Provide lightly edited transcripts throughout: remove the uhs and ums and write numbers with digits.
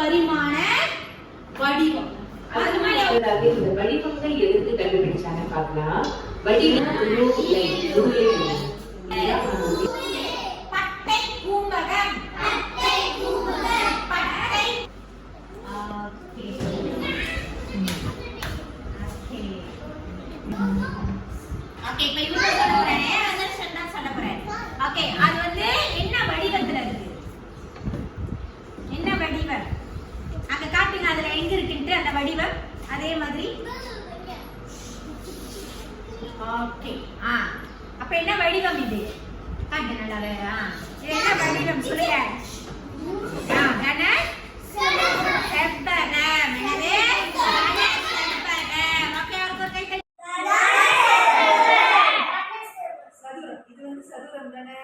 பரிமாண வடிவம். இந்த வடிவங்கள் எதுக்கு கண்டுபிடிச்சாங்க பார்க்கலாம். வடிவம் பட்டை பூம்பகம். பட்டை. ஓகே இப்போ இவங்க சொல்ல போறேன். அதர்ஷன் தான் சொல்ல போறேன். ஓகே அது வந்து என்ன வடிவத்துல இருக்கு? என்ன வடிவம்? அங்க காட்டுங்க அதுல எங்க இருக்குன்னு அந்த வடிவம். அதே மாதிரி ஓகே அப்ப என்ன வடிவம் இது? காட்டு நல்லாவே. இது என்ன வடிவம் சொல்லுங்க. கன செவ்வகம். எனவே கன செவ்வகம். ஓகே ஒரு கை கை. சதுரம். இது வந்து சதுரம் தானே?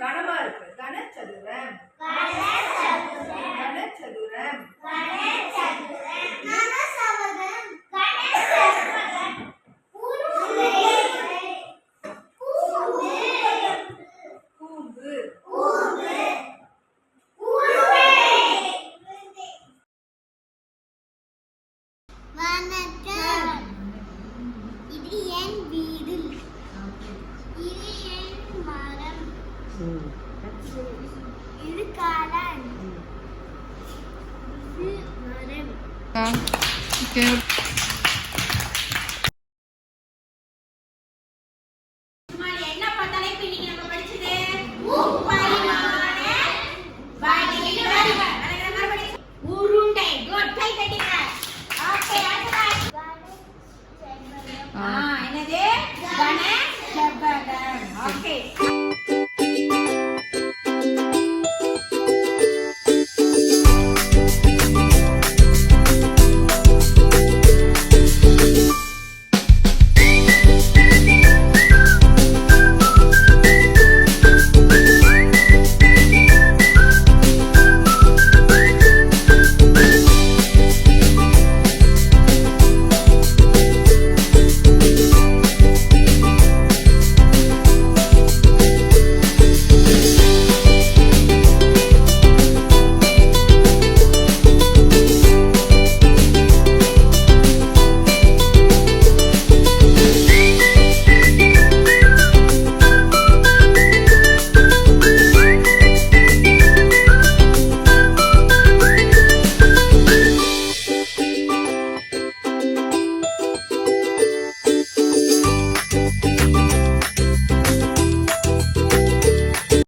கனமா இருக்கு. கனசதுரம். கனசதுரம். இது என் வீடு. இது என் மரம். இது காளான். இது மரம்.